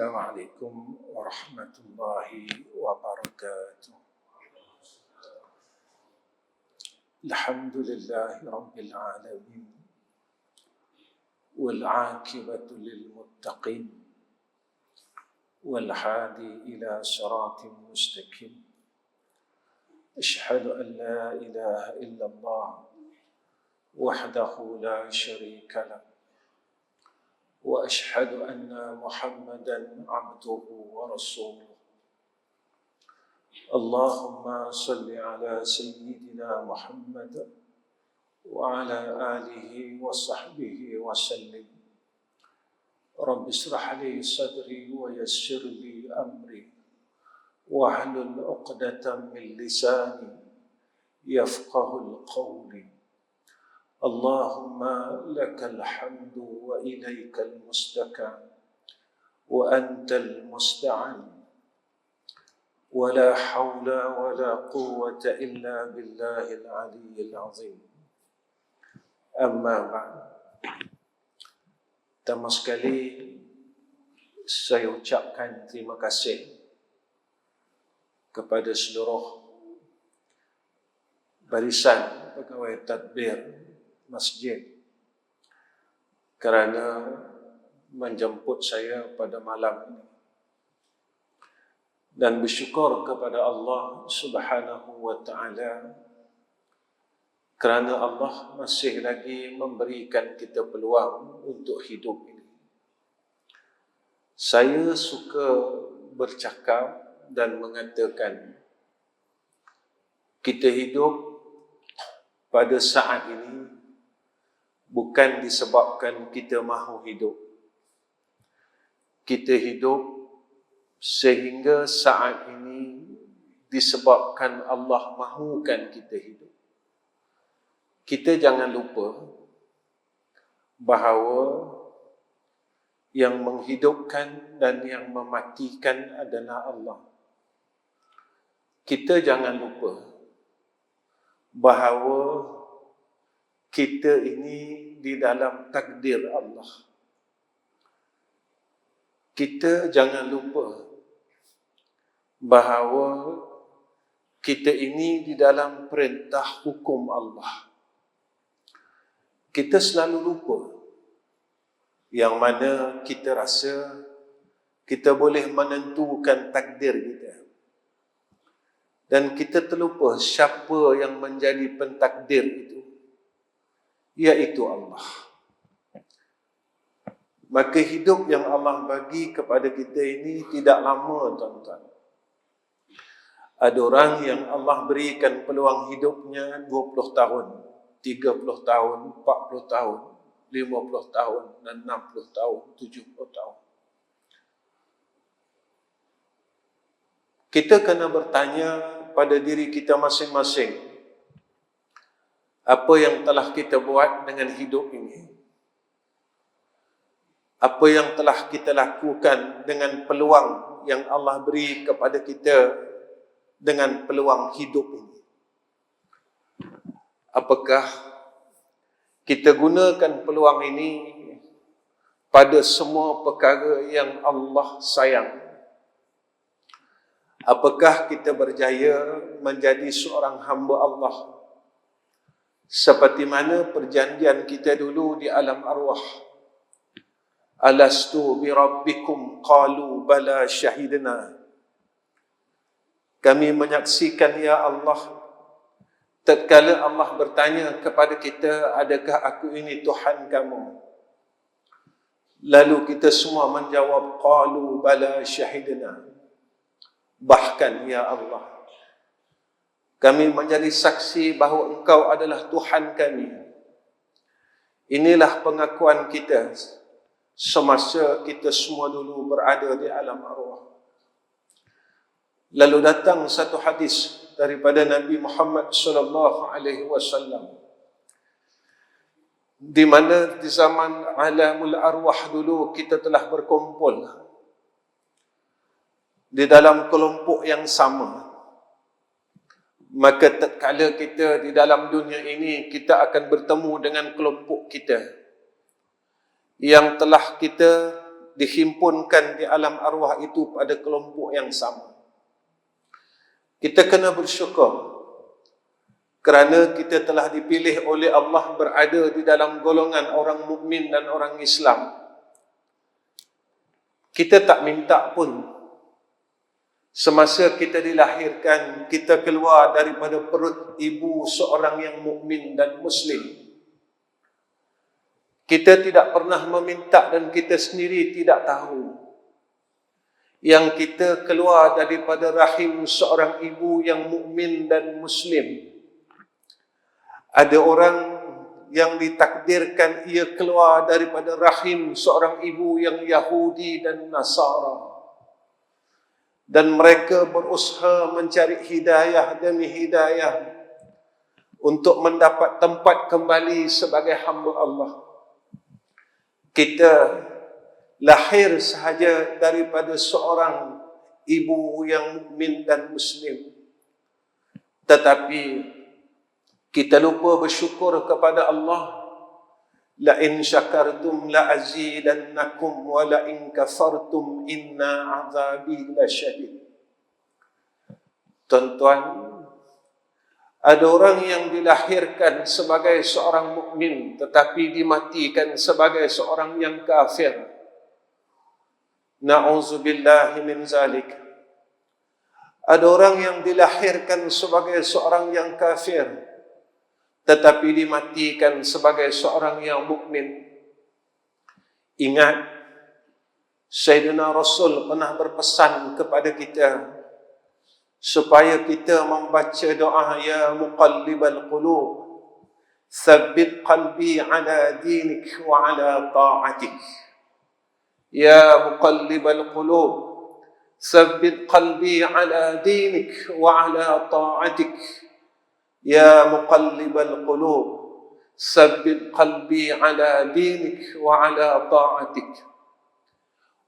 Assalamualaikum warahmatullahi wabarakatuh. Alhamdulillahi rabbil alamin wal 'aqibatu lil muttaqin wal hadi ila siratin mustaqim. Asyhadu an la ilaha illallah wahdahu la syarika lahu wa asyhadu anna Muhammadan abduhu wa rasuluh. Allahumma salli ala sayyidina Muhammad wa ala alihi wa sahbihi wa sallim. Rabbi israh li sadri wa yassir li amri wahlul 'uqdatam min lisani yafqahul qawli. Allahumma lakal hamdu wa ilaikal mustaka wa antal musta'an wa la hawla wa la quwwata illa billahil aliyyil azim. Amma ba'd. Pertama sekali saya ucapkan terima kasih kepada seluruh barisan pegawai tadbir masjid kerana menjemput saya pada malam ini, dan bersyukur kepada Allah Subhanahu wa ta'ala kerana Allah masih lagi memberikan kita peluang untuk hidup ini. Saya suka bercakap dan mengatakan kita hidup pada saat ini bukan disebabkan kita mahu hidup. Kita hidup sehingga saat ini disebabkan Allah mahukan kita hidup. Kita jangan lupa bahawa yang menghidupkan dan yang mematikan adalah Allah. Kita jangan lupa bahawa kita ini di dalam takdir Allah. Kita jangan lupa bahawa kita ini di dalam perintah hukum Allah. Kita selalu lupa, yang mana kita rasa kita boleh menentukan takdir kita. Dan kita terlupa siapa yang menjadi pentakdir itu, iaitu Allah. Maka hidup yang Allah bagi kepada kita ini tidak lama, tuan-tuan. Ada orang yang Allah berikan peluang hidupnya 20 tahun, 30 tahun, 40 tahun, 50 tahun, dan 60 tahun, 70 tahun. Kita kena bertanya pada diri kita masing-masing, apa yang telah kita buat dengan hidup ini? Apa yang telah kita lakukan dengan peluang yang Allah beri kepada kita dengan peluang hidup ini? Apakah kita gunakan peluang ini pada semua perkara yang Allah sayang? Apakah kita berjaya menjadi seorang hamba Allah seperti mana perjanjian kita dulu di alam arwah? Alastu bi rabbikum qalu bala syahidna. Kami menyaksikan ya Allah. Tatkala Allah bertanya kepada kita, adakah aku ini Tuhan kamu? Lalu kita semua menjawab, qalu bala syahidna. Bahkan ya Allah, kami menjadi saksi bahawa Engkau adalah Tuhan kami. Inilah pengakuan kita semasa kita semua dulu berada di alam arwah. Lalu datang satu hadis daripada Nabi Muhammad sallallahu alaihi wasallam, di mana di zaman alamul arwah dulu kita telah berkumpul di dalam kelompok yang sama. Maka tatkala kita di dalam dunia ini, kita akan bertemu dengan kelompok kita yang telah kita dihimpunkan di alam arwah itu pada kelompok yang sama. Kita kena bersyukur kerana kita telah dipilih oleh Allah berada di dalam golongan orang mukmin dan orang Islam. Kita tak minta pun. Semasa kita dilahirkan, kita keluar daripada perut ibu seorang yang mukmin dan muslim. Kita tidak pernah meminta dan kita sendiri tidak tahu. Yang kita keluar daripada rahim seorang ibu yang mukmin dan muslim. Ada orang yang ditakdirkan ia keluar daripada rahim seorang ibu yang Yahudi dan Nasara. Dan mereka berusaha mencari hidayah demi hidayah untuk mendapat tempat kembali sebagai hamba Allah. Kita lahir sahaja daripada seorang ibu yang mukmin dan muslim. Tetapi kita lupa bersyukur kepada Allah. La in syakartum la azidannakum wa la in kafartum inna azabi lasyadid. Tuan-tuan, ada orang yang dilahirkan sebagai seorang mukmin tetapi dimatikan sebagai seorang yang kafir. Na'udzubillahi min zalik. Ada orang yang dilahirkan sebagai seorang yang kafir tetapi dimatikan sebagai seorang yang mukmin. Ingat, Sayyidina Rasul pernah berpesan kepada kita supaya kita membaca doa ya muqallibal qulub tsabbit qalbi ala dinik wa ala ta'atik. Ya muqallibal qulub tsabbit qalbi ala dinik wa ala ta'atik. Ya muqallibal qulub tsabbit qalbi ala dinik wa ala ta'atik.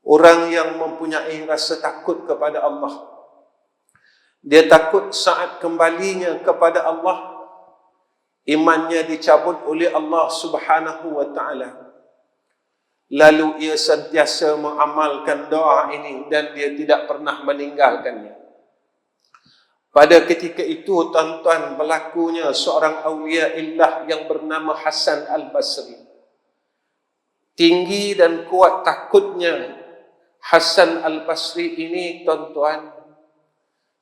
Orang yang mempunyai rasa takut kepada Allah, dia takut saat kembalinya kepada Allah, imannya dicabut oleh Allah Subhanahu wa ta'ala. Lalu ia sentiasa mengamalkan doa ini dan dia tidak pernah meninggalkannya. Pada ketika itu, tuan-tuan, berlakunya seorang awliya illah yang bernama Hasan al-Basri. Tinggi dan kuat takutnya Hasan al-Basri ini, tuan-tuan.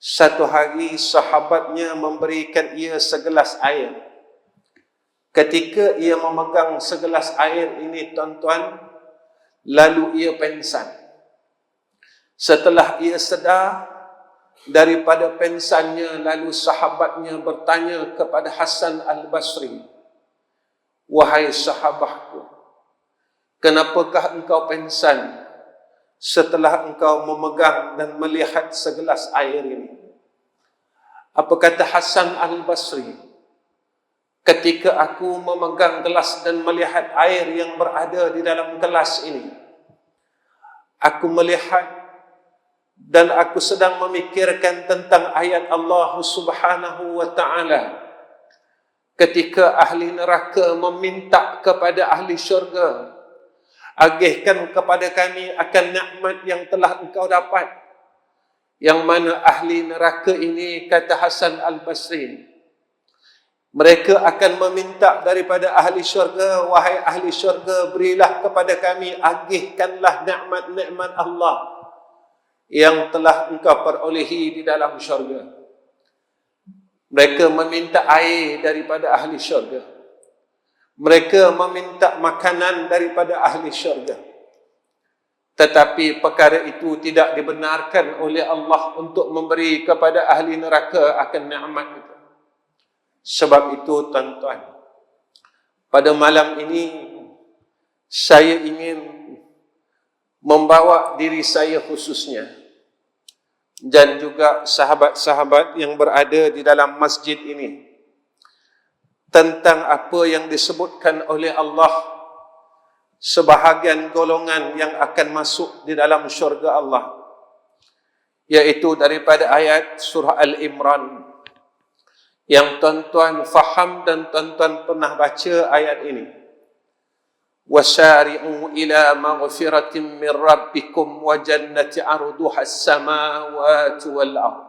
Satu hari sahabatnya memberikan ia segelas air. Ketika ia memegang segelas air ini, tuan-tuan, lalu ia pengsan. Setelah ia sedar daripada pengsannya, lalu sahabatnya bertanya kepada Hasan al-Basri, wahai sahabatku, kenapakah engkau pengsan setelah engkau memegang dan melihat segelas air ini? Apa kata Hasan al-Basri? Ketika aku memegang gelas dan melihat air yang berada di dalam gelas ini, aku melihat dan aku sedang memikirkan tentang ayat Allah Subhanahu wa ta'ala. Ketika ahli neraka meminta kepada ahli syurga, agihkan kepada kami akan nikmat yang telah engkau dapat. Yang mana ahli neraka ini, kata Hasan al-Basri, mereka akan meminta daripada ahli syurga, wahai ahli syurga, berilah kepada kami, agihkanlah nikmat-nikmat Allah yang telah engkau perolehi di dalam syurga. Mereka meminta air daripada ahli syurga. Mereka meminta makanan daripada ahli syurga. Tetapi perkara itu tidak dibenarkan oleh Allah untuk memberi kepada ahli neraka akan nikmat itu. Sebab itu, tuan-tuan, pada malam ini saya ingin membawa diri saya khususnya dan juga sahabat-sahabat yang berada di dalam masjid ini tentang apa yang disebutkan oleh Allah sebahagian golongan yang akan masuk di dalam syurga Allah, yaitu daripada ayat surah Al-Imran yang tuan-tuan faham dan tuan-tuan pernah baca ayat ini. وسارعوا إلى مغفرة من ربكم وجنة عرضها السماوات والأرض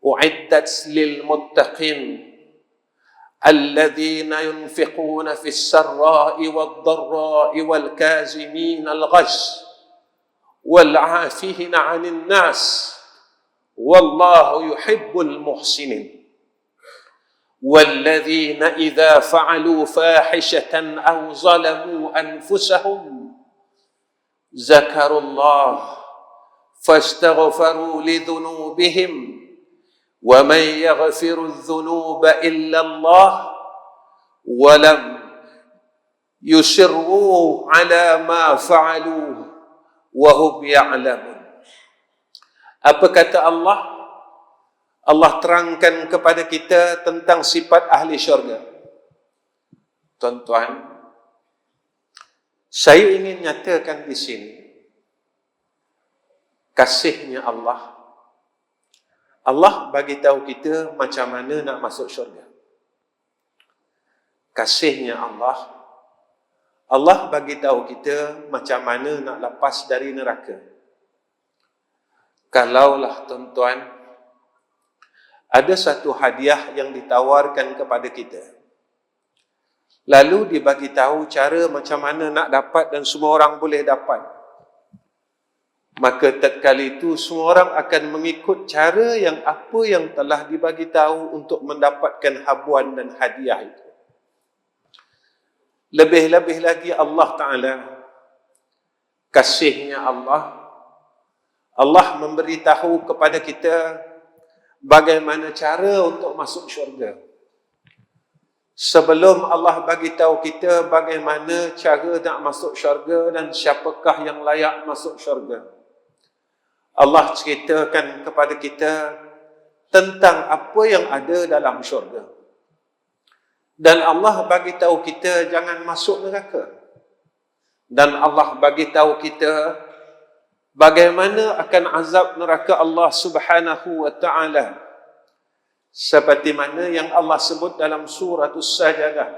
أعدت للمتقين الذين ينفقون في السراء والضراء والكاظمين الغيظ والعافين عن الناس والله يحب المحسنين والذين إذا فعلوا فاحشة أو ظلموا أنفسهم ذكروا الله فاستغفروا لذنوبهم ومن يغفر الذنوب إلا الله ولم يصروا على ما فعلوا وهم يعلمون. Apa kata Allah? Allah terangkan kepada kita tentang sifat ahli syurga. Tuan-tuan, saya ingin nyatakan di sini kasihnya Allah. Allah bagi tahu kita macam mana nak masuk syurga. Kasihnya Allah. Allah bagi tahu kita macam mana nak lepas dari neraka. Kalaulah tuan-tuan, ada satu hadiah yang ditawarkan kepada kita, lalu dibagi tahu cara macam mana nak dapat dan semua orang boleh dapat, maka tatkala itu semua orang akan mengikut cara yang apa yang telah dibagi tahu untuk mendapatkan habuan dan hadiah itu. Lebih-lebih lagi Allah Ta'ala, kasihnya Allah, Allah memberitahu kepada kita bagaimana cara untuk masuk syurga. Sebelum Allah bagi tahu kita bagaimana cara nak masuk syurga dan siapakah yang layak masuk syurga, Allah ceritakan kepada kita tentang apa yang ada dalam syurga. Dan Allah bagi tahu kita jangan masuk neraka. Dan Allah bagi tahu kita bagaimana akan azab neraka Allah Subhanahu wa ta'ala, seperti mana yang Allah sebut dalam surah As-Sajdah,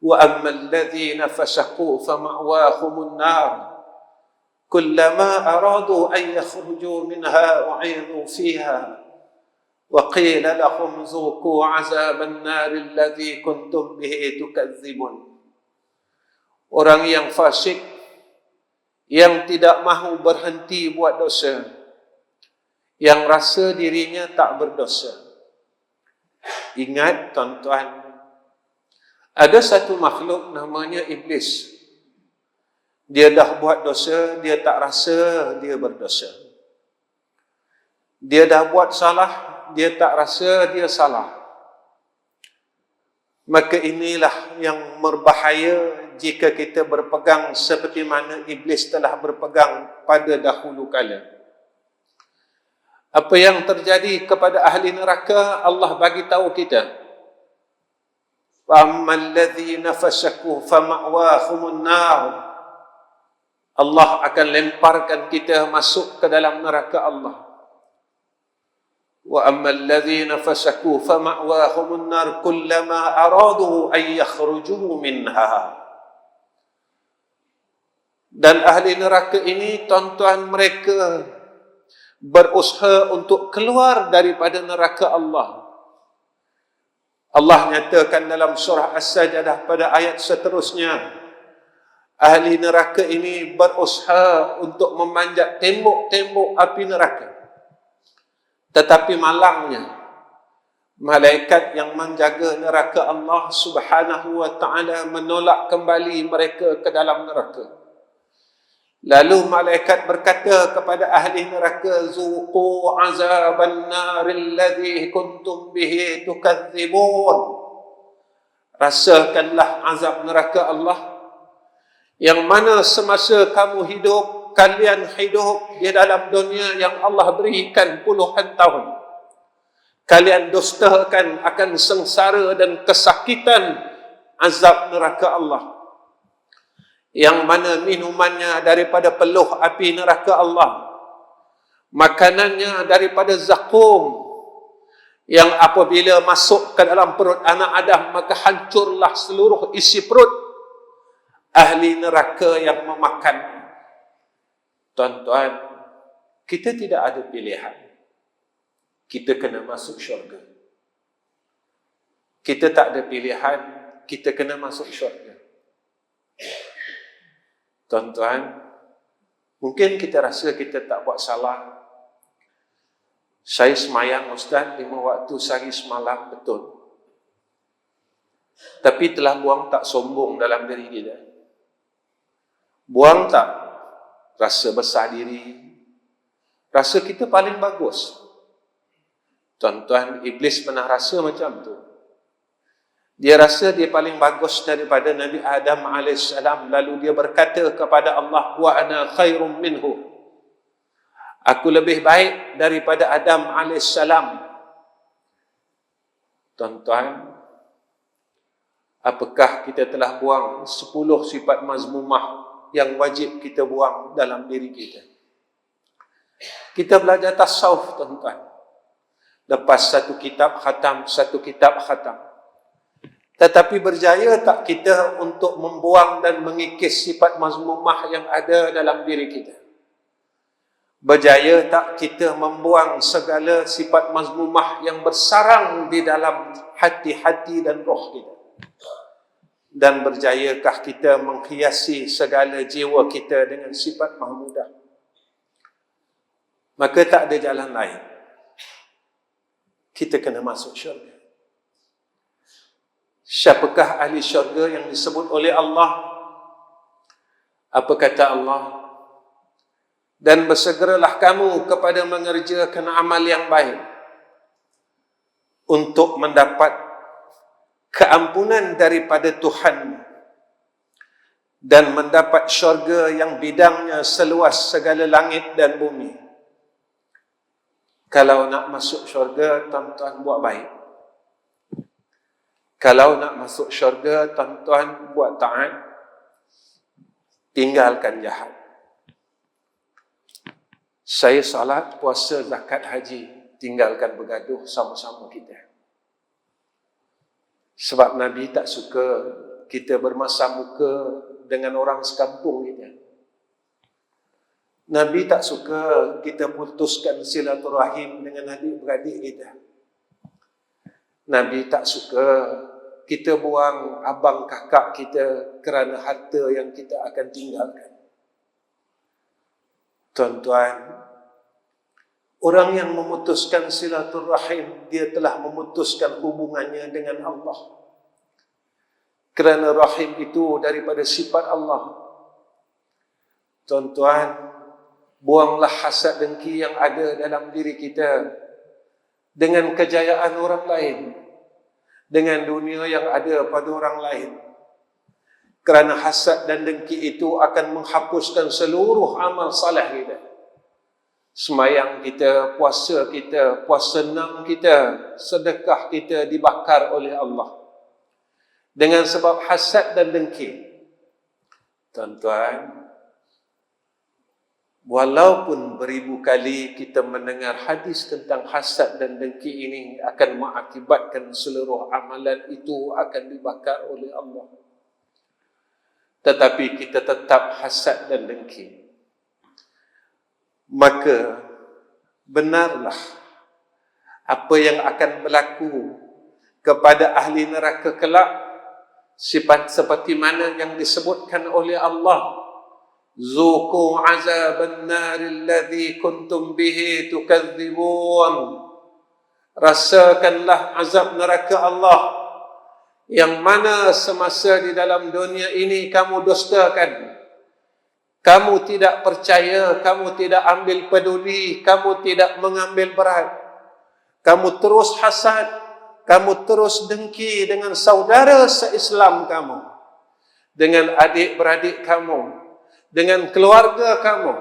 wa ammal ladzina fasaqu fama'wahumun nar kullama aradu an yakhruju minha u'idhu fiha wa qila lahum zuqu 'azaban nar alladzi kuntum bihi tukadzibun. Orang yang fasik, yang tidak mahu berhenti buat dosa, yang rasa dirinya tak berdosa. Ingat tuan-tuan, ada satu makhluk namanya Iblis. Dia dah buat dosa, dia tak rasa dia berdosa. Dia dah buat salah, dia tak rasa dia salah. Maka inilah yang berbahaya jika kita berpegang seperti mana Iblis telah berpegang pada dahulu kala. Apa yang terjadi kepada ahli neraka, Allah bagi tahu kita. Fa'ammal ladzina fasaqu fama'wahumun nar. Allah akan lemparkan kita masuk ke dalam neraka Allah. Wa ammal ladzina fasaqu fama'wahumun nar kullama aradu an yakhruju minha. Dan ahli neraka ini, tuan-tuan, mereka berusaha untuk keluar daripada neraka Allah. Allah nyatakan dalam surah As-Sajdah pada ayat seterusnya, ahli neraka ini berusaha untuk memanjat tembok-tembok api neraka. Tetapi malangnya, malaikat yang menjaga neraka Allah Subhanahu wa ta'ala menolak kembali mereka ke dalam neraka. Lalu malaikat berkata kepada ahli neraka, zuqu azaban naril ladzi kuntum bihi tukadzibun. Rasakanlah azab neraka Allah yang mana semasa kamu hidup, kalian hidup di dalam dunia yang Allah berikan puluhan tahun. Kalian dustakan akan sengsara dan kesakitan azab neraka Allah, yang mana minumannya daripada peluh api neraka Allah, makanannya daripada zakum, yang apabila masuk ke dalam perut anak Adam maka hancurlah seluruh isi perut. ahli neraka yang memakan. Tuan-tuan, kita tidak ada pilihan. Kita kena masuk syurga. Kita tak ada pilihan, kita kena masuk syurga. Tuan-tuan, mungkin kita rasa kita tak buat salah. Saya semayang Ustaz 5 waktu sehari semalam, betul. Tapi telah buang tak sombong dalam diri kita. Buang tak rasa besar diri, rasa kita paling bagus. Tuan-tuan, iblis pernah rasa macam tu. Dia rasa dia paling bagus daripada Nabi Adam AS. Lalu dia berkata kepada Allah, wa ana khairum minhu. Aku lebih baik daripada Adam AS. Tuan-tuan, apakah kita telah buang 10 sifat mazmumah yang wajib kita buang dalam diri kita? Kita belajar tasawuf, tuan-tuan. Lepas satu kitab khatam. Tetapi berjaya tak kita untuk membuang dan mengikis sifat mazmumah yang ada dalam diri kita? Berjaya tak kita membuang segala sifat mazmumah yang bersarang di dalam hati-hati dan roh kita? Dan berjayakah kita menghiasi segala jiwa kita dengan sifat mahmudah? Maka tak ada jalan lain. Kita kena masuk syurga. Siapakah ahli syurga yang disebut oleh Allah? Apa kata Allah? Dan bersegeralah kamu kepada mengerjakan amal yang baik untuk mendapat keampunan daripada Tuhan dan mendapat syurga yang bidangnya seluas segala langit dan bumi. Kalau nak masuk syurga, tuan-tuan buat baik. Kalau nak masuk syurga, tuan-tuan buat taat, tinggalkan jahat. Saya salat, puasa, zakat, haji, tinggalkan bergaduh sama-sama kita. Sebab Nabi tak suka kita bermasam muka dengan orang sekampung kita. Nabi tak suka kita putuskan silaturahim dengan adik-beradik kita. Nabi tak suka kita buang abang kakak kita kerana harta yang kita akan tinggalkan. Tuan-tuan, orang yang memutuskan silaturahim, dia telah memutuskan hubungannya dengan Allah. Kerana rahim itu daripada sifat Allah. Tuan-tuan, buanglah hasad dengki yang ada dalam diri kita dengan kejayaan orang lain, dengan dunia yang ada pada orang lain. Kerana hasad dan dengki itu akan menghapuskan seluruh amal saleh kita. Semayang kita, puasa 6 kita, sedekah kita dibakar oleh Allah dengan sebab hasad dan dengki. Tuan-tuan, walaupun beribu kali kita mendengar hadis tentang hasad dan dengki ini akan mengakibatkan seluruh amalan itu akan dibakar oleh Allah, tetapi kita tetap hasad dan dengki, maka benarlah apa yang akan berlaku kepada ahli neraka kelak, sifat seperti mana yang disebutkan oleh Allah. Zuqu azaban naril ladzi kuntum bihi tukadzibun. Rasakanlah azab neraka Allah yang mana semasa di dalam dunia ini kamu dustakan. Kamu tidak percaya, kamu tidak ambil peduli, kamu tidak mengambil berat. Kamu terus hasad, kamu terus dengki dengan saudara se-Islam kamu, dengan adik-beradik kamu, dengan keluarga kamu.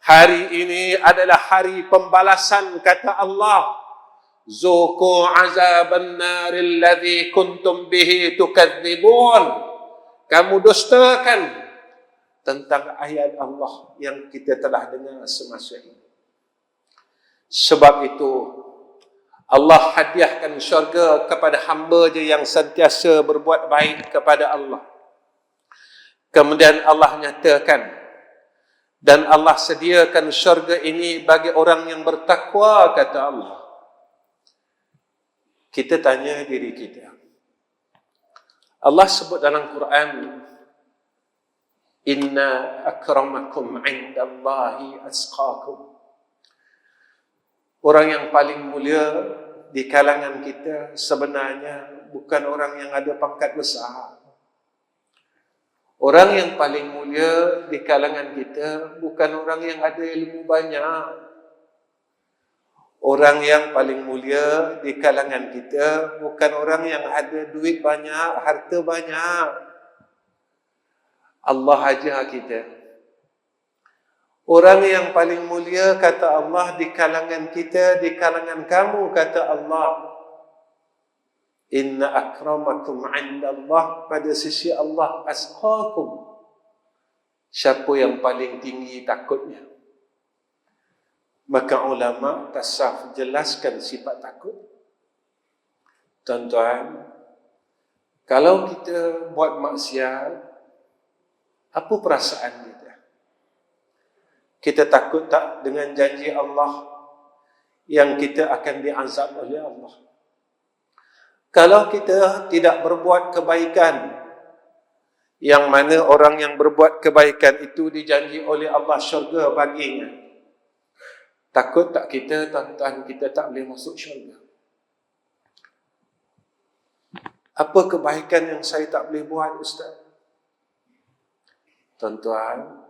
Hari ini adalah hari pembalasan, kata Allah. Zuqu azaban naril ladzi kuntum bihi tukadzibun. Kamu dustakan tentang ayat Allah yang kita telah dengar semasa ini. Sebab itu Allah hadiahkan syurga kepada hamba je yang sentiasa berbuat baik kepada Allah. Kemudian Allah nyatakan, dan Allah sediakan syurga ini bagi orang yang bertakwa, kata Allah. Kita tanya diri kita. Allah sebut dalam Quran, inna akramakum indallahi asqakum. Orang yang paling mulia di kalangan kita sebenarnya bukan orang yang ada pangkat besar. Orang yang paling mulia di kalangan kita bukan orang yang ada ilmu banyak. Orang yang paling mulia di kalangan kita bukan orang yang ada duit banyak, harta banyak. Allah ajar kita. Orang yang paling mulia, kata Allah, di kalangan kita, di kalangan kamu, kata Allah, inna akramakum indallah, pada sisi Allah, asqakum. Siapa yang paling tinggi takutnya? Maka ulama tasawuf jelaskan sifat takut. Tuan-tuan, kalau kita buat maksiat, apa perasaan kita? Kita takut tak dengan janji Allah yang kita akan diazab oleh Allah? Kalau kita tidak berbuat kebaikan, yang mana orang yang berbuat kebaikan itu dijanji oleh Allah syurga baginya, takut tak kita, tuan-tuan, kita tak boleh masuk syurga? Apa kebaikan yang saya tak boleh buat, Ustaz? Tuan-tuan,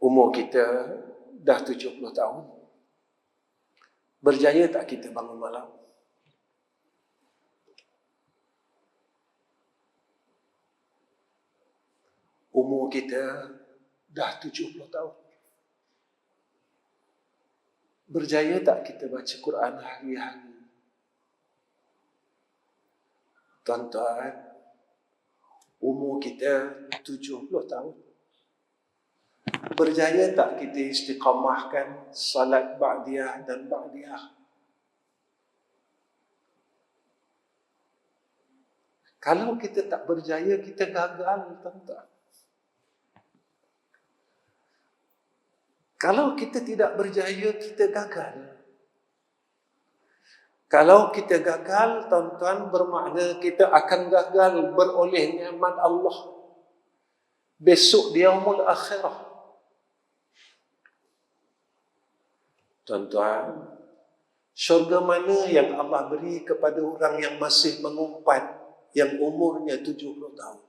umur kita dah 70 tahun. Berjaya tak kita bangun malam? Umur kita dah 70 tahun. Berjaya tak kita baca Quran hari-hari? Tuan-tuan, umur kita 70 tahun. Berjaya tak kita istiqamahkan salat ba'diyah dan ba'diyah? Kalau kita tak berjaya, kita gagal, tuan-tuan. Kalau kita tidak berjaya, kita gagal. Kalau kita gagal, tuan-tuan, bermakna kita akan gagal beroleh nikmat Allah besok di yaumul akhirah. Tuan-tuan, syurga mana yang Allah beri kepada orang yang masih mengumpat, yang umurnya 70 tahun?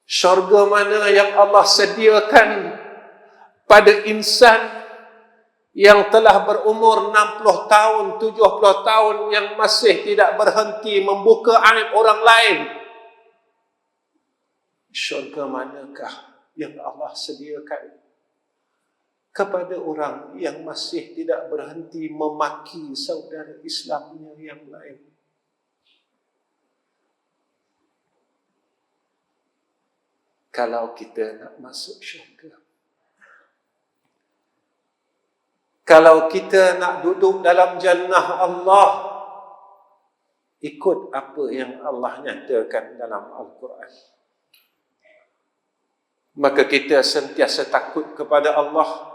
Syurga mana yang Allah sediakan pada insan yang telah berumur 60 tahun, 70 tahun, yang masih tidak berhenti membuka aib orang lain? Syurga manakah yang Allah sediakan kepada orang yang masih tidak berhenti memaki saudara Islamnya yang lain? Kalau kita nak masuk syurga, kalau kita nak duduk dalam jannah Allah, ikut apa yang Allah nyatakan dalam Al-Quran. Maka kita sentiasa takut kepada Allah.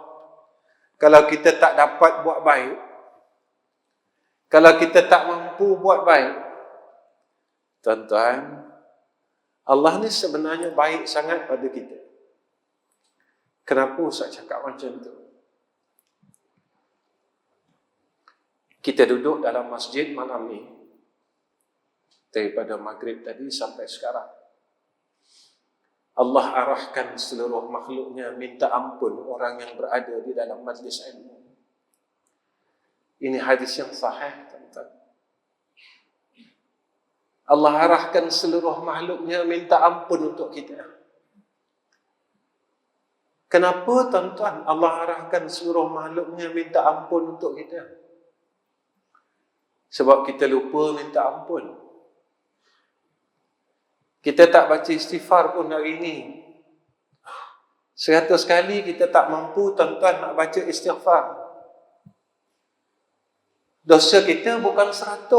Kalau kita tak dapat buat baik, kalau kita tak mampu buat baik, tuan-tuan, Allah ni sebenarnya baik sangat pada kita. Kenapa saya cakap macam tu? Kita duduk dalam masjid malam ni, daripada maghrib tadi sampai sekarang. Allah arahkan seluruh makhluknya minta ampun orang yang berada di dalam majlis ilmu. Ini hadis yang sahih, tuan-tuan. Allah arahkan seluruh makhluknya minta ampun untuk kita. Kenapa, tuan-tuan, Allah arahkan seluruh makhluknya minta ampun untuk kita? Sebab kita lupa minta ampun. Kita tak baca istighfar pun hari ini. 100 kali kita tak mampu, tuan-tuan, nak baca istighfar. Dosa kita bukan 100.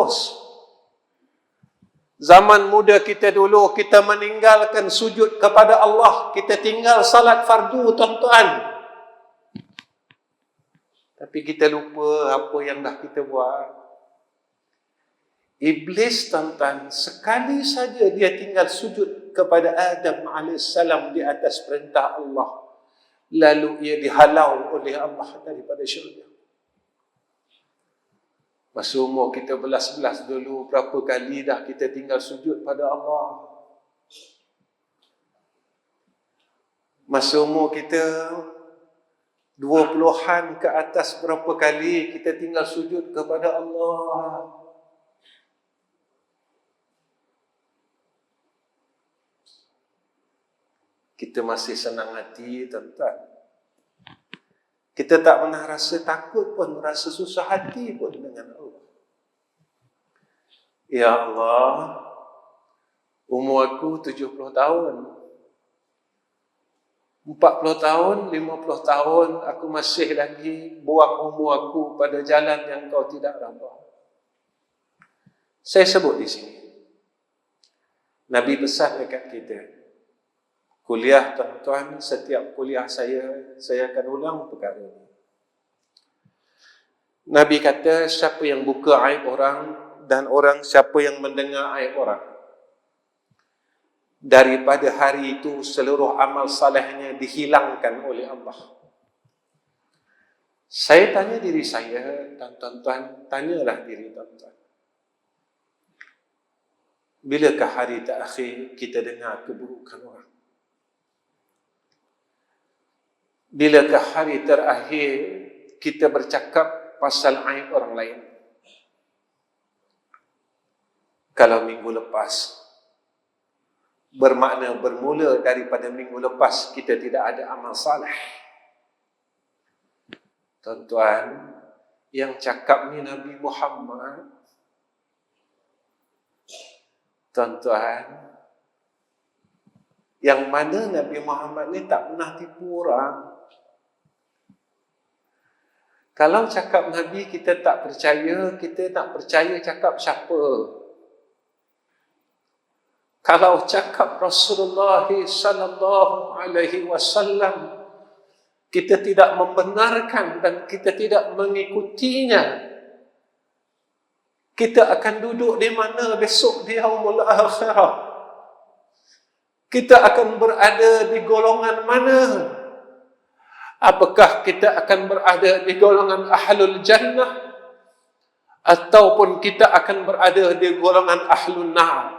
Zaman muda kita dulu, kita meninggalkan sujud kepada Allah. Kita tinggal salat fardu, tuan-tuan. Tapi kita lupa apa yang dah kita buat. Iblis, tuan-tuan, sekali saja dia tinggal sujud kepada Adam AS di atas perintah Allah. Lalu ia dihalau oleh Allah daripada syurga. Masa umur kita belas-belas dulu, berapa kali dah kita tinggal sujud pada Allah. Masa umur kita 20-an ke atas, berapa kali kita tinggal sujud kepada Allah. Kita masih senang hati, tuan-tuan. Kita tak pernah rasa takut pun, rasa susah hati pun dengan Allah. Ya Allah, umur aku 70 tahun. 40 tahun, 50 tahun, aku masih lagi buang umur aku pada jalan yang kau tidak redha. Saya sebut di sini. Nabi pesan dekat kita. Kuliah, tuan-tuan, setiap kuliah saya akan ulang perkara ini. Nabi kata, siapa yang buka aib orang dan orang siapa yang mendengar aib orang, daripada hari itu seluruh amal salehnya dihilangkan oleh Allah. Saya tanya diri saya, dan tuan-tuan, tanyalah diri tuan-tuan. Bilakah hari terakhir kita dengar keburukan orang? Bilakah hari terakhir kita bercakap pasal aib orang lain? Kalau minggu lepas, bermakna bermula daripada minggu lepas kita tidak ada amal saleh. Tuan-tuan, yang cakap ni Nabi Muhammad. Tuan-tuan, yang mana Nabi Muhammad ni tak pernah tipu orang. Kalau cakap Nabi kita tak percaya, kita nak percaya cakap siapa? Kalau cakap Rasulullah sallallahu alaihi wasallam kita tidak membenarkan dan kita tidak mengikutinya, kita akan duduk di mana besok di yaumul akhirah? Kita akan berada di golongan mana? Apakah kita akan berada di golongan ahlul jannah ataupun kita akan berada di golongan ahlun nar?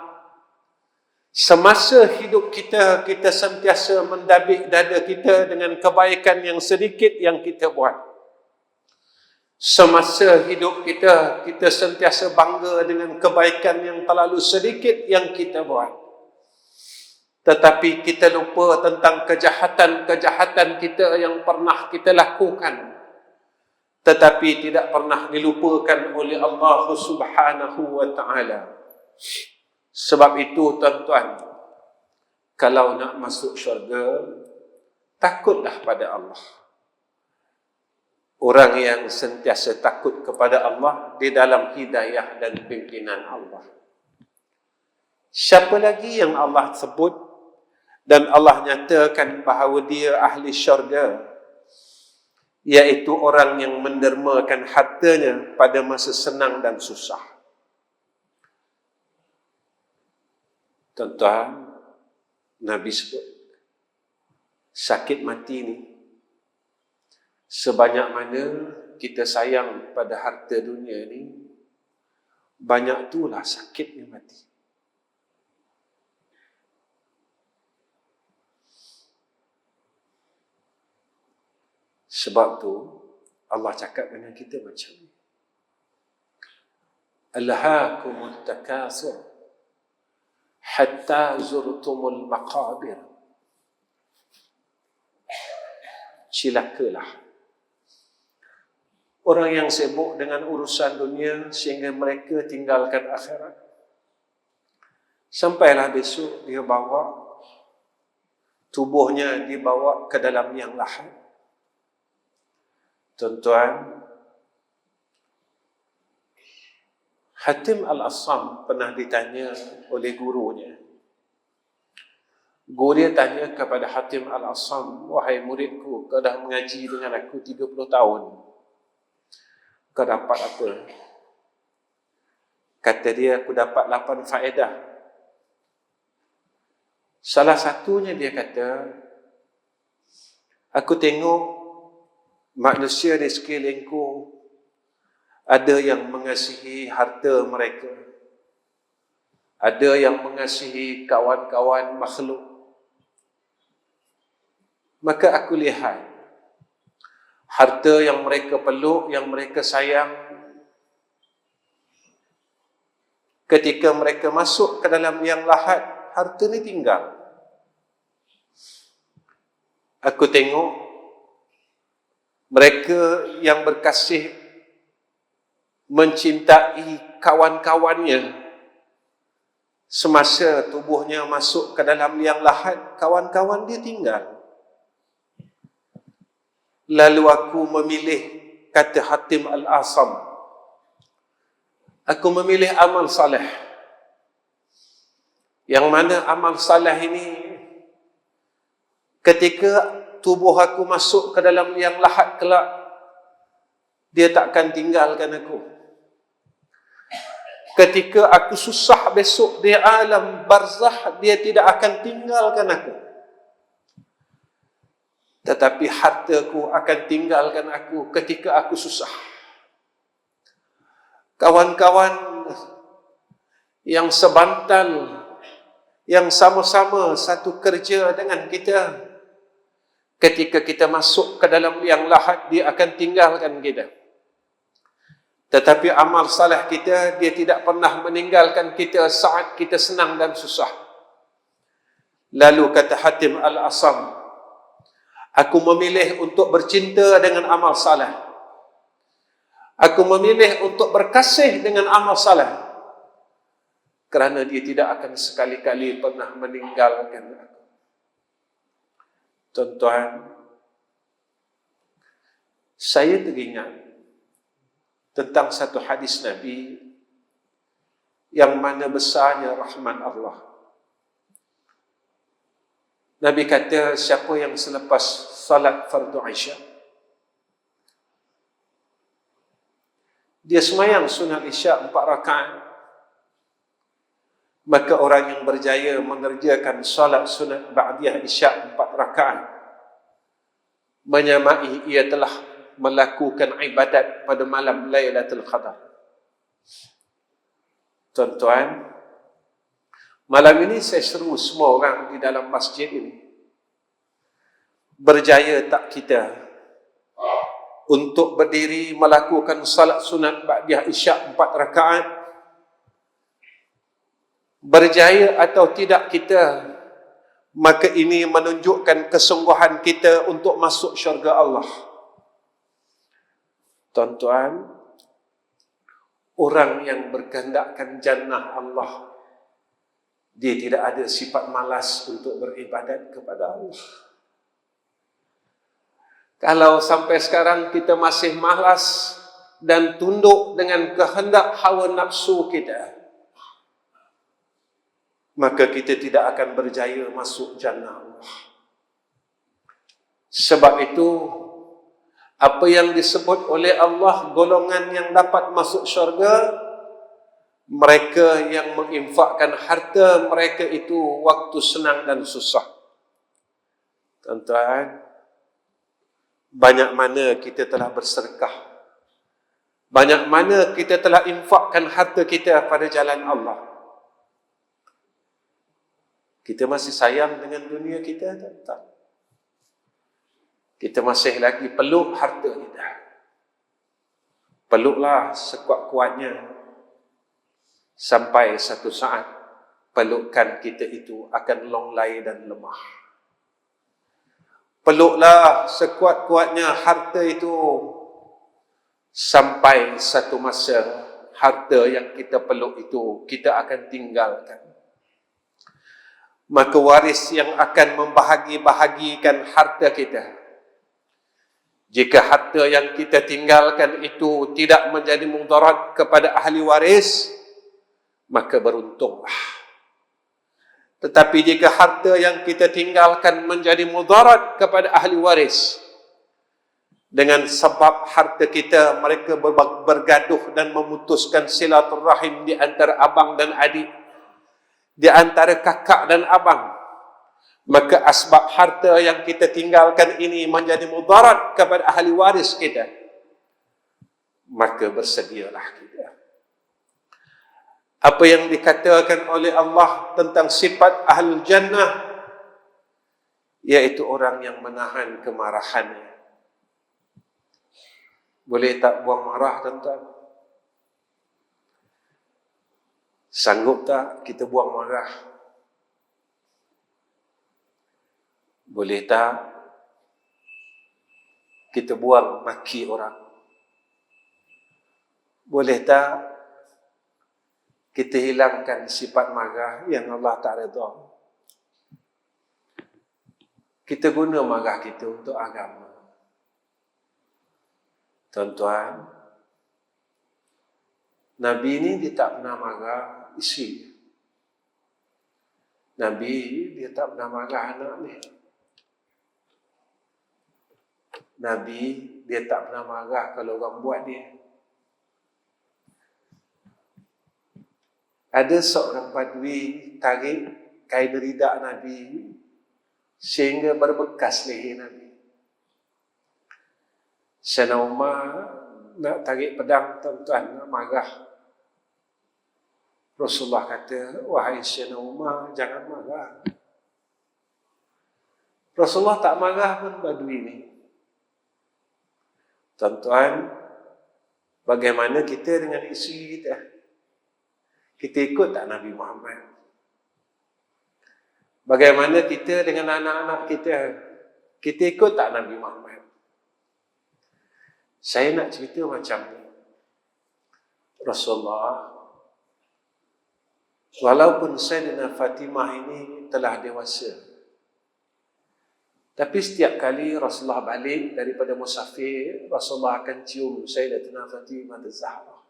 Semasa hidup kita, kita sentiasa mendabik dada kita dengan kebaikan yang sedikit yang kita buat. Semasa hidup kita, kita sentiasa bangga dengan kebaikan yang terlalu sedikit yang kita buat. Tetapi kita lupa tentang kejahatan-kejahatan kita yang pernah kita lakukan, tetapi tidak pernah dilupakan oleh Allah Subhanahu wa ta'ala. Sebab itu tuan-tuan, kalau nak masuk syurga, takutlah pada Allah. Orang yang sentiasa takut kepada Allah di dalam hidayah dan pimpinan Allah. Siapa lagi yang Allah sebut dan Allah nyatakan bahawa dia ahli syurga? Iaitu orang yang mendermakan hartanya pada masa senang dan susah. Tuan-tuan, Nabi sebut, sakit mati ni, sebanyak mana kita sayang pada harta dunia ni, banyak itulah sakitnya mati. Sebab tu Allah cakap dengan kita macam ni. Alhaakumut takasur hatta zurtumul maqabir. Cilakalah orang yang sibuk dengan urusan dunia sehingga mereka tinggalkan akhirat. Sampailah besok dia bawa tubuhnya, dibawa ke dalam yang lahat. Tuan-tuan, Hatim Al-Assam pernah ditanya oleh gurunya. Guru dia tanya kepada Hatim Al-Assam, "Wahai muridku, kau dah mengaji dengan aku 30 tahun. Kau dapat apa?" Kata dia, "Aku dapat 8 faedah. Salah satunya," dia kata, "aku tengok manusia di sekelilingku ada yang mengasihi harta mereka, ada yang mengasihi kawan-kawan makhluk. Maka aku lihat harta yang mereka peluk, yang mereka sayang, ketika mereka masuk ke dalam liang lahat, harta ni tinggal. Aku tengok mereka yang berkasih mencintai kawan-kawannya, semasa tubuhnya masuk ke dalam liang lahat, kawan-kawan dia tinggal. Lalu aku memilih," kata Hatim Al-Assam, "aku memilih amal saleh. Yang mana amal saleh ini, ketika tubuh aku masuk ke dalam liang lahat kelak, dia takkan tinggalkan aku. Ketika aku susah besok di alam barzah, dia tidak akan tinggalkan aku. Tetapi hartaku akan tinggalkan aku ketika aku susah. Kawan-kawan yang sebantal, yang sama-sama satu kerja dengan kita, ketika kita masuk ke dalam liang lahat, dia akan tinggalkan kita. Tetapi amal saleh kita, dia tidak pernah meninggalkan kita saat kita senang dan susah." Lalu kata Hatim Al-Assam, "Aku memilih untuk bercinta dengan amal saleh. Aku memilih untuk berkasih dengan amal saleh, kerana dia tidak akan sekali-kali pernah meninggalkan aku." Tuan-tuan, saya teringat tentang satu hadis Nabi yang mana besarnya rahmat Allah. Nabi kata, siapa yang selepas salat fardu Isya, dia semayang sunat Isya 4 rakaat, maka orang yang berjaya mengerjakan salat sunat ba'diyah Isya 4 rakaat, menyamai ia telah melakukan ibadat pada malam Lailatul Qadar. Tuan-tuan, malam ini saya seru semua orang di dalam masjid ini, berjaya tak kita untuk berdiri melakukan salat sunat ba'diyah Isya 4 rakaat? Berjaya atau tidak kita, maka ini menunjukkan kesungguhan kita untuk masuk syurga Allah. Tuan-tuan, orang yang berkehendakkan jannah Allah, dia tidak ada sifat malas untuk beribadat kepada Allah. Kalau sampai sekarang kita masih malas dan tunduk dengan kehendak hawa nafsu kita, maka kita tidak akan berjaya masuk jannah Allah. Sebab itu, apa yang disebut oleh Allah golongan yang dapat masuk syurga, mereka yang menginfakkan harta mereka itu waktu senang dan susah. Tuan-tuan, banyak mana kita telah bersedekah, banyak mana kita telah infakkan harta kita pada jalan Allah. Kita masih sayang dengan dunia kita, tak? Kita masih lagi peluk harta kita. Peluklah sekuat-kuatnya, sampai satu saat pelukan kita itu akan longlai dan lemah. Peluklah sekuat-kuatnya harta itu, sampai satu masa harta yang kita peluk itu kita akan tinggalkan. Maka waris yang akan membahagi-bahagikan harta kita, Jika harta yang kita tinggalkan itu tidak menjadi mudarat kepada ahli waris, maka beruntunglah. Tetapi jika harta yang kita tinggalkan menjadi mudarat kepada ahli waris, dengan sebab harta kita mereka bergaduh dan memutuskan silaturahim di antara abang dan adik, di antara kakak dan abang, maka asbab harta yang kita tinggalkan ini menjadi mudarat kepada ahli waris kita, maka bersedialah kita. Apa yang dikatakan oleh Allah tentang sifat ahlul jannah, iaitu orang yang menahan kemarahannya. Boleh tak buang marah, tuan-tuan? Sanggup tak kita buang marah? Boleh tak kita buang maki orang? Boleh tak kita hilangkan sifat marah yang Allah tak redha? Kita guna marah kita untuk agama. Tuan-tuan, Nabi ni dia tak pernah marah isteri dia. Nabi dia tak pernah marah anak dia. Nabi dia tak pernah marah kalau orang buat dia. Ada seorang badui tarik kain ridak Nabi sehingga berbekas leher Nabi. Sayyidina Umar nak tarik pedang, tuan-tuan, nak marah. Rasulullah kata, wahai Sayyidina Umar, jangan marah. Rasulullah tak marah pun badui ni. Tuan-tuan, bagaimana kita dengan isteri kita? Kita ikut tak Nabi Muhammad? Bagaimana kita dengan anak-anak kita? Kita ikut tak Nabi Muhammad? Saya nak cerita macam ni. Rasulullah, walaupun Sayyidina Fatimah ini telah dewasa, tapi setiap kali Rasulullah balik daripada musafir, Rasulullah akan cium Sayyidatina Fatimah Az-Zahra.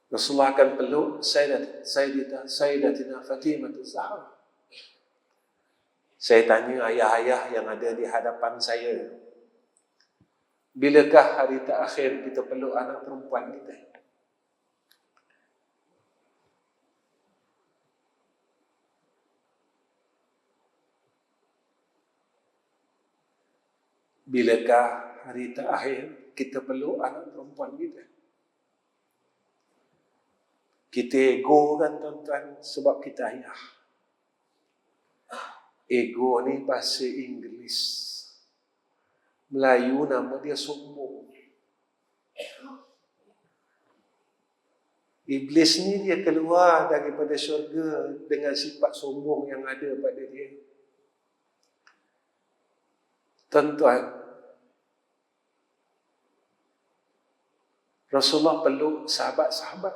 Rasulullah akan peluk Sayyidatina Fatimah Az-Zahra. Saya tanya ayah-ayah yang ada di hadapan saya, bilakah hari terakhir kita peluk anak perempuan kita? Bilakah hari terakhir kita peluk anak perempuan kita? Kita ego kan, tuan-tuan, sebab kita ayah. Ego ni bahasa Inggeris. Melayu nama dia sombong. Iblis ni dia keluar daripada syurga dengan sifat sombong yang ada pada dia. Tuan-tuan, Rasulullah peluk sahabat-sahabat.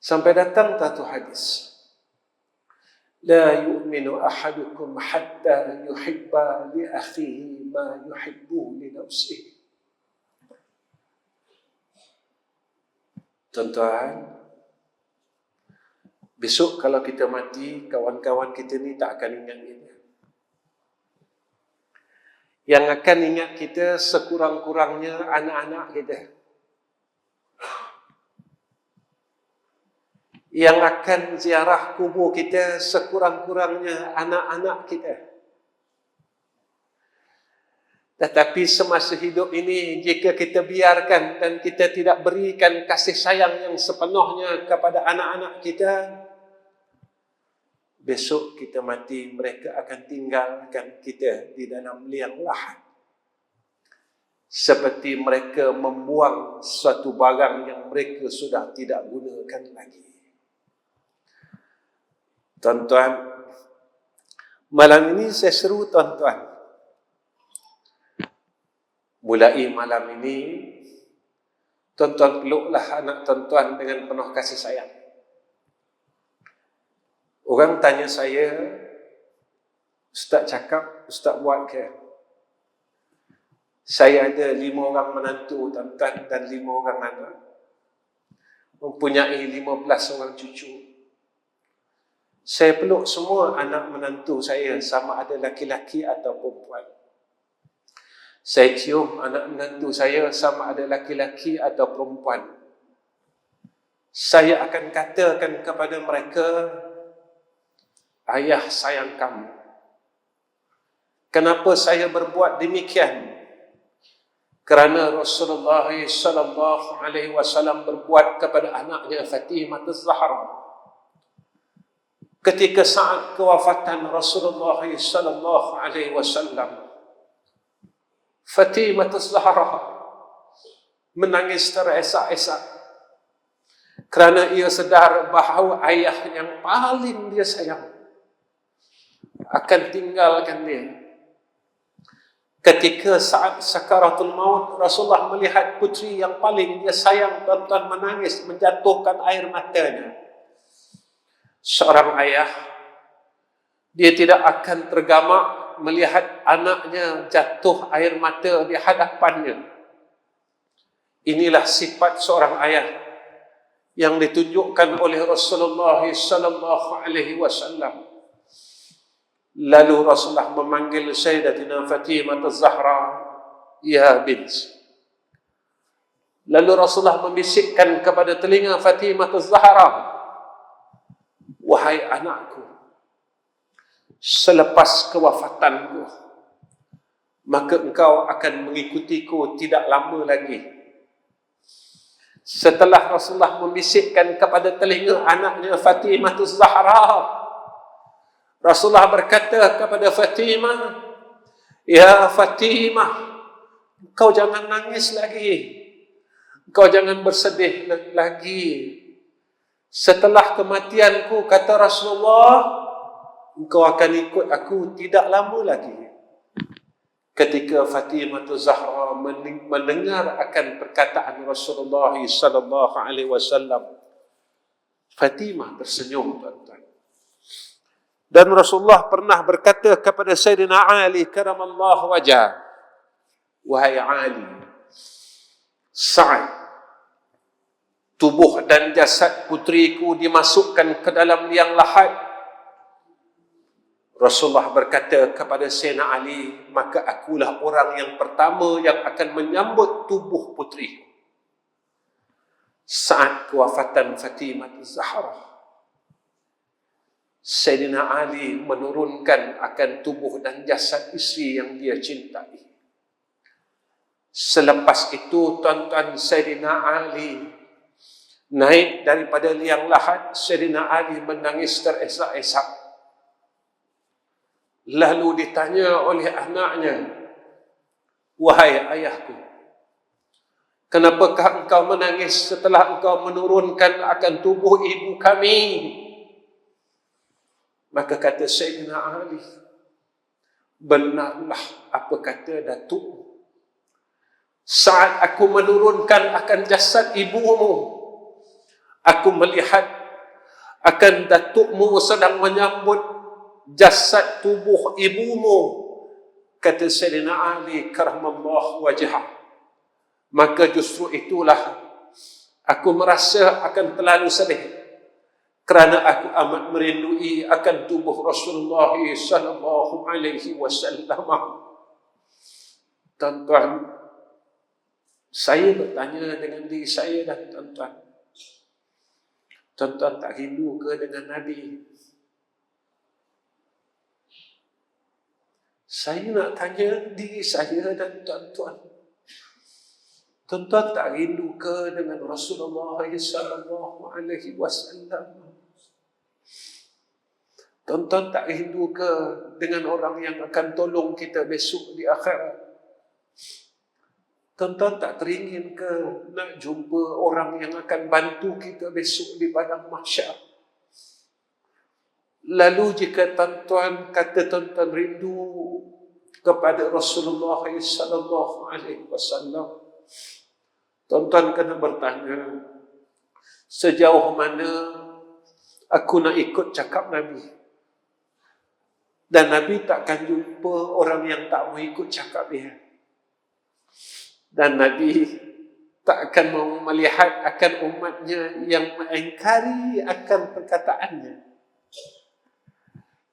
Sampai datang satu hadis. La yu'minu ahadukum hatta yuhibba li akhihi ma yuhibbu li nafsihi. Tuan-tuan, besok kalau kita mati, kawan-kawan kita ni tak akan ingat kita. Yang akan ingat kita sekurang-kurangnya anak-anak kita. Yang akan ziarah kubur kita sekurang-kurangnya anak-anak kita. Tetapi semasa hidup ini, jika kita biarkan dan kita tidak berikan kasih sayang yang sepenuhnya kepada anak-anak kita, besok kita mati, mereka akan tinggalkan kita di dalam liang lahat. Seperti mereka membuang suatu barang yang mereka sudah tidak gunakan lagi. Tuan-tuan, malam ini saya seru tuan-tuan. Mulai malam ini, tuan-tuan peluklah anak tuan-tuan dengan penuh kasih sayang. Orang tanya saya, Ustaz cakap, Ustaz buat ke? Saya ada 5 orang menantu, tuan-tuan, dan 5 orang anak. Mempunyai 15 orang cucu. Saya peluk semua anak menantu saya, sama ada laki-laki atau perempuan. Saya cium anak menantu saya, sama ada laki-laki atau perempuan. Saya akan katakan kepada mereka, ayah sayang kamu. Kenapa saya berbuat demikian? Kerana Rasulullah sallallahu alaihi wasallam berbuat kepada anaknya Fatimah Az-Zahra. Ketika saat kewafatan Rasulullah sallallahu alaihi wasallam, Fatimah Az-Zahra menangis teresak-esak kerana ia sedar bahawa ayah yang paling dia sayang akan tinggalkan dia. Ketika saat sakaratul maut, Rasulullah melihat putri yang paling dia sayang, tuan-tuan, menangis, menjatuhkan air matanya. Seorang ayah, dia tidak akan tergamak melihat anaknya jatuh air mata di hadapannya. Inilah sifat seorang ayah yang ditunjukkan oleh Rasulullah sallallahu alaihi wasallam. Lalu Rasulullah memanggil Sayyidatina Fatimah Az-Zahra, ya bint. Lalu Rasulullah membisikkan kepada telinga Fatimah Az-Zahra, wahai anakku, selepas kewafatanku, maka engkau akan mengikutiku tidak lama lagi. Setelah Rasulullah membisikkan kepada telinga anaknya Fatimah Az-Zahra, Rasulullah berkata kepada Fatimah, ya Fatimah, engkau jangan nangis lagi, engkau jangan bersedih lagi. Setelah kematianku, kata Rasulullah, engkau akan ikut aku tidak lama lagi. Ketika Fatimah Az-Zahra mendengar akan perkataan Rasulullah sallallahu alaihi wasallam, Fatimah tersenyum, tuan-tuan. Dan Rasulullah pernah berkata kepada Sayyidina Ali karamallahu wajah, wahai Ali, saat tubuh dan jasad putriku dimasukkan ke dalam liang lahat, Rasulullah berkata kepada Sayyidina Ali, maka akulah orang yang pertama yang akan menyambut tubuh putriku. Saat kewafatan Fatimah Az-Zahra, Sayyidina Ali menurunkan akan tubuh dan jasad isteri yang dia cintai. Selepas itu, tuan-tuan, Sayyidina Ali naik daripada liang lahat. Sayyidina Ali menangis teresak-esak. Lalu ditanya oleh anaknya, wahai ayahku, kenapakah engkau menangis setelah engkau menurunkan akan tubuh ibu kami? Maka kata Sayyidina Ali, benarlah apa kata datuk. Saat aku menurunkan akan jasad ibumu, aku melihat akan datukmu sedang menyambut jasad tubuh ibumu. Kata Sayyidina Ali karamallahu wajhah, maka justru itulah aku merasa akan terlalu sedih, kerana aku amat merindui akan tubuh Rasulullah sallallahu alaihi wasallam. Tuan-tuan, saya bertanya dengan diri saya dan tuan-tuan, tuan-tuan tak rindu ke dengan Nabi? Saya nak tanya diri saya dan tuan-tuan, tuan-tuan tak rindu ke dengan Rasulullah sallallahu alaihi wasallam? Tuan-tuan tak rindu ke dengan orang yang akan tolong kita besok di akhirat? Tuan-tuan tak teringin ke nak jumpa orang yang akan bantu kita besok di padang mahsyar? Lalu jika tuan-tuan kata tuan-tuan rindu kepada Rasulullah sallallahu alaihi wasallam, tuan-tuan kena bertanya, sejauh mana Aku nak ikut cakap Nabi. Dan Nabi takkan jumpa orang yang tak mau ikut cakap dia. Dan Nabi tak akan mau melihat akan umatnya yang mengingkari akan perkataannya.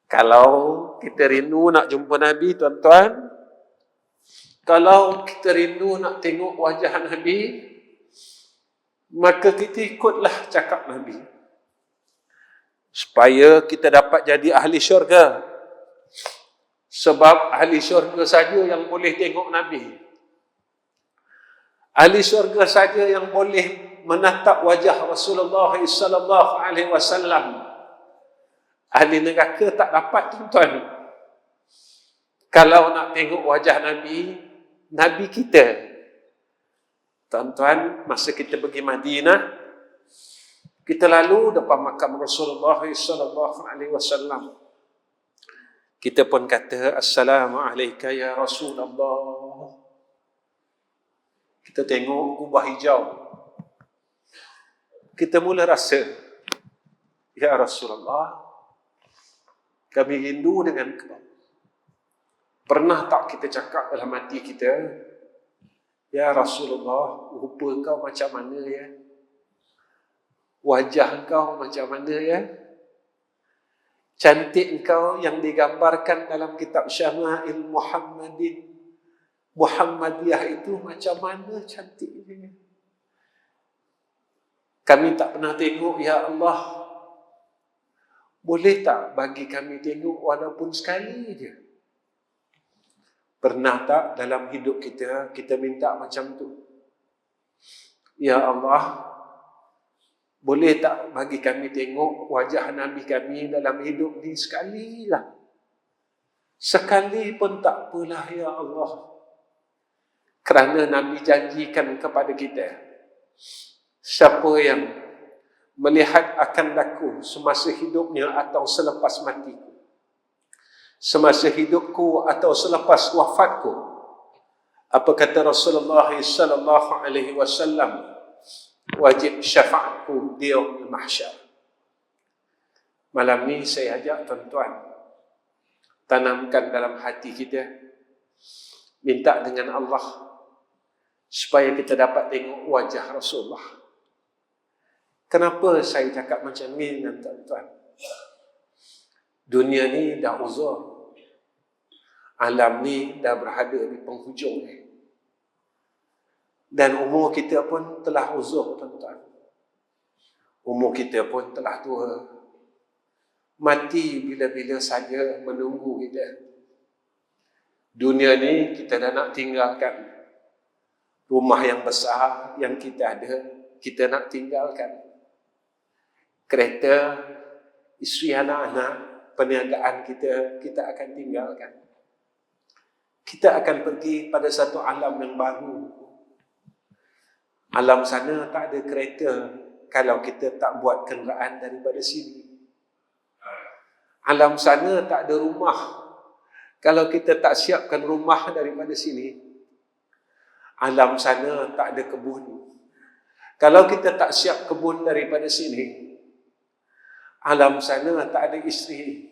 Kalau kita rindu nak jumpa Nabi, tuan-tuan, kalau kita rindu nak tengok wajah Nabi, maka kita ikutlah cakap Nabi. Supaya kita dapat jadi ahli syurga. Sebab ahli syurga saja yang boleh tengok Nabi. Ahli syurga saja yang boleh menatap wajah Rasulullah sallallahu alaihi wasallam. Ahli neraka tak dapat, tuan-tuan. Kalau nak tengok wajah Nabi, Nabi kita. Tuan-tuan, masa kita pergi Madinah, kita lalu depan makam Rasulullah sallallahu alaihi wasallam. Kita pun kata, Assalamualaikum ya Rasulullah. Kita tengok kubah hijau. Kita mula rasa, ya Rasulullah, kami rindu dengan kau. Pernah tak kita cakap dalam hati kita, ya Rasulullah, rupa kau macam mana ya? Wajah kau macam mana ya? Cantik engkau yang digambarkan dalam kitab Syama'il Muhammadiyah itu macam mana cantiknya. Kami tak pernah tengok, ya Allah. Boleh tak bagi kami tengok walaupun sekali je? Pernah tak dalam hidup kita minta macam tu? Ya Allah, boleh tak bagi kami tengok wajah Nabi kami dalam hidup ni sekali lah? Sekali pun tak apalah, ya Allah. Kerana Nabi janjikan kepada kita, siapa yang melihat akan aku semasa hidupnya atau selepas matiku, semasa hidupku atau selepas wafatku, apa kata Rasulullah sallallahu alaihi wasallam? Wajib syafaatku di yaumil mahsyar. Malam ni saya ajak tuan-tuan tanamkan dalam hati kita, minta dengan Allah supaya kita dapat tengok wajah Rasulullah. Kenapa saya cakap macam ni dengan tuan-tuan? Dunia ni dah uzur. Alam ni dah berada di penghujung ni. Dan umur kita pun telah uzur, tuan-tuan. Umur kita pun telah tua. Mati bila-bila saja menunggu kita. Dunia ni kita dah nak tinggalkan. Rumah yang besar yang kita ada, kita nak tinggalkan. Kereta, isteri, anak-anak, perniagaan kita akan tinggalkan. Kita akan pergi pada satu alam yang baru. Alam sana tak ada kereta kalau kita tak buat kenderaan daripada sini. Alam sana tak ada rumah kalau kita tak siapkan rumah daripada sini. Alam sana tak ada kebun kalau kita tak siap kebun daripada sini. Alam sana tak ada isteri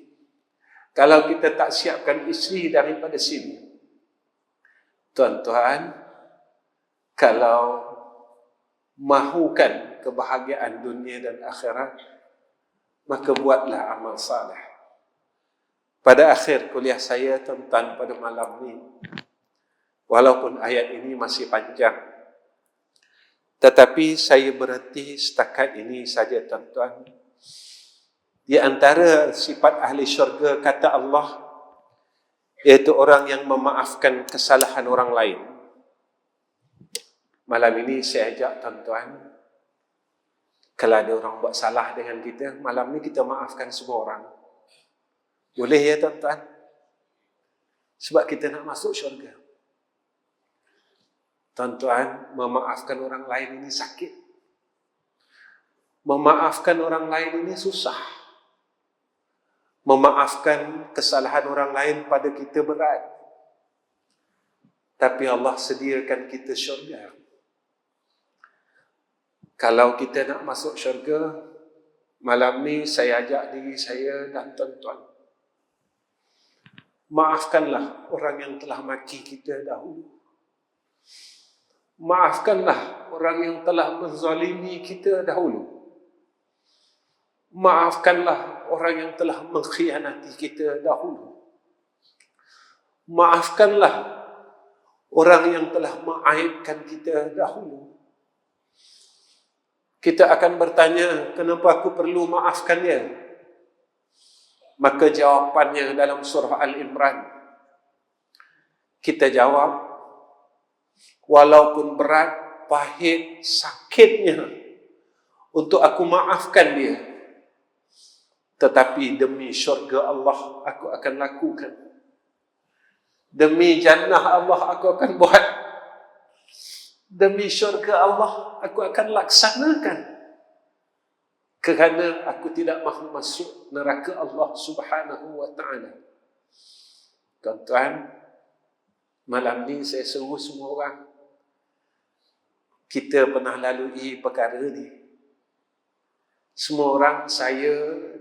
kalau kita tak siapkan isteri daripada sini. Tuan-tuan, kalau mahukan kebahagiaan dunia dan akhirat, maka buatlah amal saleh. Pada akhir kuliah saya, tuan-tuan, pada malam ni, walaupun ayat ini masih panjang, tetapi saya berhenti setakat ini saja, tuan-tuan. Di antara sifat ahli syurga, kata Allah, iaitu orang yang memaafkan kesalahan orang lain. Malam ini saya ajak tuan-tuan, kalau ada orang buat salah dengan kita, malam ni kita maafkan semua orang. Boleh ya tuan-tuan? Sebab kita nak masuk syurga. Tuan-tuan, memaafkan orang lain ini sakit. Memaafkan orang lain ini susah. Memaafkan kesalahan orang lain pada kita berat. Tapi Allah sediakan kita syurga. Kalau kita nak masuk syurga, Malam ni saya ajak diri saya dan tuan-tuan, maafkanlah orang yang telah maki kita dahulu. Maafkanlah orang yang telah menzalimi kita dahulu. Maafkanlah orang yang telah mengkhianati kita dahulu. Maafkanlah orang yang telah mengaibkan kita dahulu. Kita akan bertanya, kenapa aku perlu maafkannya? Maka jawapannya dalam surah Al-Imran, kita jawab, walaupun berat, pahit, sakitnya untuk aku maafkan dia, tetapi demi syurga Allah aku akan lakukan. Demi jannah Allah aku akan buat. Demi syurga Allah aku akan laksanakan. Kerana aku tidak mahu masuk neraka Allah Subhanahu wa ta'ala. Tuan-tuan, malam ni saya seru semua orang, kita pernah lalui perkara ni. Semua orang, saya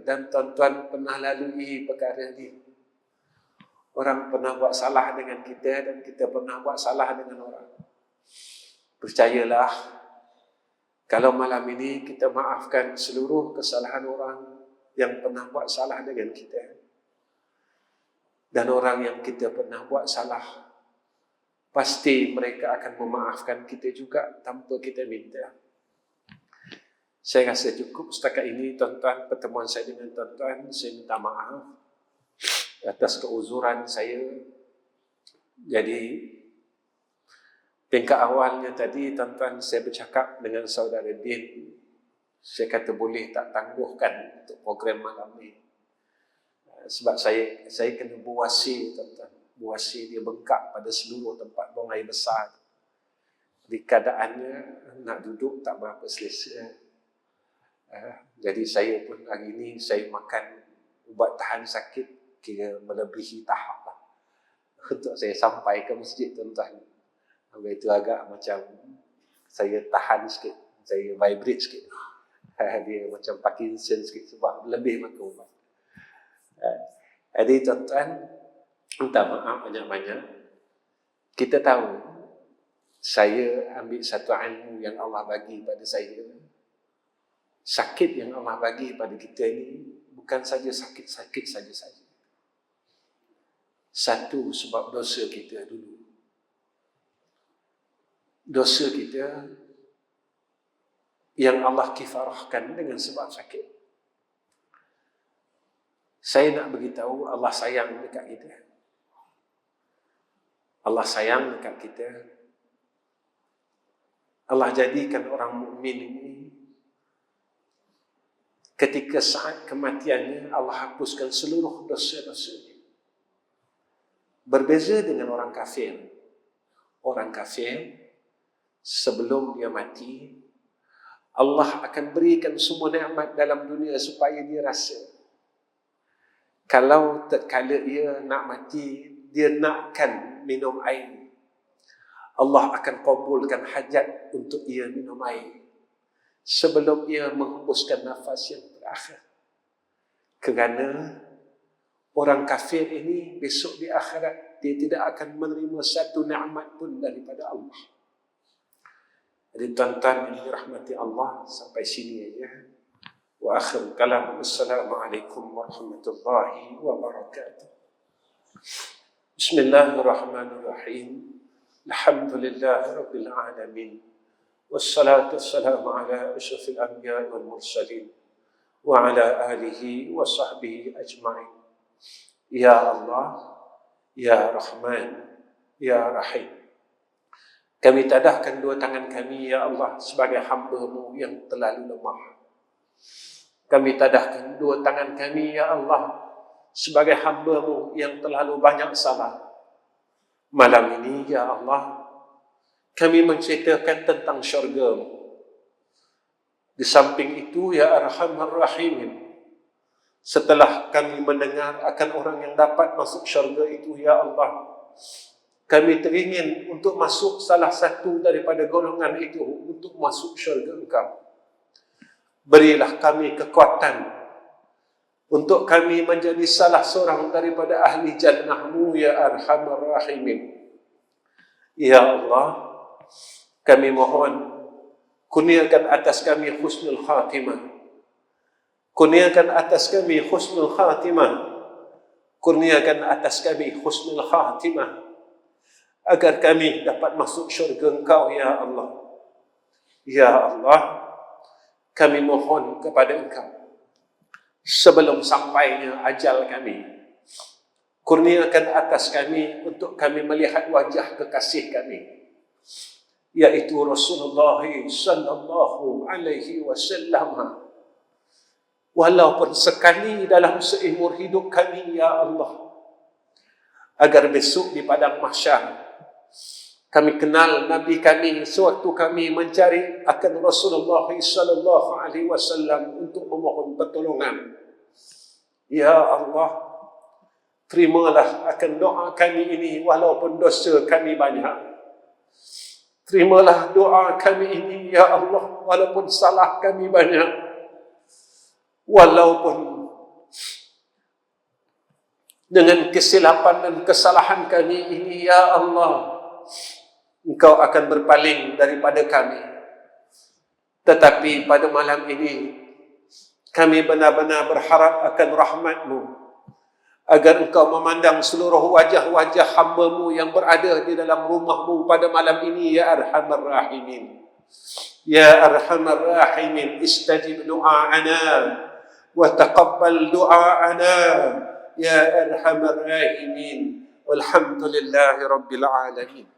dan tuan-tuan pernah lalui perkara ni. Orang pernah buat salah dengan kita dan kita pernah buat salah dengan orang. Percayalah, kalau malam ini kita maafkan seluruh kesalahan orang yang pernah buat salah dengan kita, dan orang yang kita pernah buat salah, pasti mereka akan memaafkan kita juga tanpa kita minta. Saya rasa cukup setakat ini, tuan-tuan, pertemuan saya dengan tuan-tuan. Saya minta maaf atas keuzuran saya. Jadi, tingkat awalnya tadi, tuan-tuan, saya bercakap dengan saudara Din. Saya kata boleh tak tangguhkan untuk program malam ni. Sebab saya kena buasi, tuan-tuan. Buasi dia bengkak pada seluruh tempat buang air besar. Di keadaannya nak duduk tak berapa selesa. Jadi saya pun hari ni saya makan ubat tahan sakit, kira melebihi tahap lah, untuk saya sampai ke masjid, tuan-tuan. Habis itu agak macam saya tahan sikit, saya vibrate sikit. Dia macam Parkinson sikit sebab lebih makan ubat. Jadi tuan-tuan, minta maaf banyak-banyak. Kita tahu, saya ambil satu ilmu yang Allah bagi pada saya. Sakit yang Allah bagi pada kita ini bukan saja sakit-sakit saja-saja. Satu, sebab dosa kita dulu. Dosa kita yang Allah kifarahkan dengan sebab sakit. Saya nak beritahu, Allah sayang dekat kita. Allah sayang dekat kita. Allah jadikan orang mukmin ini, ketika saat kematiannya, Allah hapuskan seluruh dosa-dosanya. Berbeza dengan orang kafir. Orang kafir, sebelum dia mati, Allah akan berikan semua nikmat dalam dunia supaya dia rasa. Kalau tatkala ia nak mati, dia nakkan minum air, Allah akan kabulkan hajat untuk ia minum air sebelum ia menghembuskan nafas yang terakhir. Kerana orang kafir ini besok di akhirat dia tidak akan menerima satu nikmat pun daripada Allah. Jadi tuan-tuan yang dirahmati Allah, sampai sini aja. Wa akhir kalam, assalamualaikum warahmatullahi wabarakatuh. Bismillahirrahmanirrahim. Alhamdulillahi rabbil alamin. Wassalatu wassalamu ala asyrafil anbiya'i wal mursalin wa ala alihi wa sahbihi ajma'in. Ya Allah, Ya Rahman, Ya Rahim. Kami tadahkan dua tangan kami, Ya Allah, sebagai hamba-Mu yang terlalu lemah. Kami tadahkan dua tangan kami, Ya Allah, sebagai hamba-Mu yang terlalu banyak salah. Malam ini, Ya Allah, kami menceritakan tentang syurga-Mu. Di samping itu, Ya Arhamar Rahimin, setelah kami mendengar akan orang yang dapat masuk syurga itu, Ya Allah, kami teringin untuk masuk salah satu daripada golongan itu, untuk masuk syurga Engkau. berilah kami kekuatan untuk kami menjadi salah seorang daripada ahli jannah-Mu ya Arhamar Rahimin. Ya Allah, kami mohon kurniakan atas kami husnul khatimah. Kurniakan atas kami husnul khatimah. Kurniakan atas kami husnul khatimah, agar kami dapat masuk syurga Engkau ya Allah. Ya Allah, kami mohon kepada Engkau, sebelum sampainya ajal kami, kurniakan atas kami untuk kami melihat wajah kekasih kami, yaitu Rasulullah sallallahu alaihi wasallam, walaupun sekali dalam seumur hidup kami ya Allah, agar besok di padang mahsyar kami kenal Nabi kami sewaktu kami mencari akan Rasulullah sallallahu alaihi wasallam untuk memohon pertolongan. Ya Allah, terimalah akan doa kami ini walaupun dosa kami banyak. Terimalah doa kami ini ya Allah walaupun salah kami banyak. Walaupun dengan kesilapan dan kesalahan kami ini ya Allah, Engkau akan berpaling daripada kami. Tetapi pada malam ini kami benar-benar berharap akan rahmat-Mu, agar Engkau memandang seluruh wajah-wajah hamba-Mu yang berada di dalam rumah-Mu pada malam ini ya Arhamar Rahimin. Ya Arhamar Rahimin, istajib du'a'ana وتقبل دعاءنا يا أرحم الراحمين والحمد لله رب العالمين.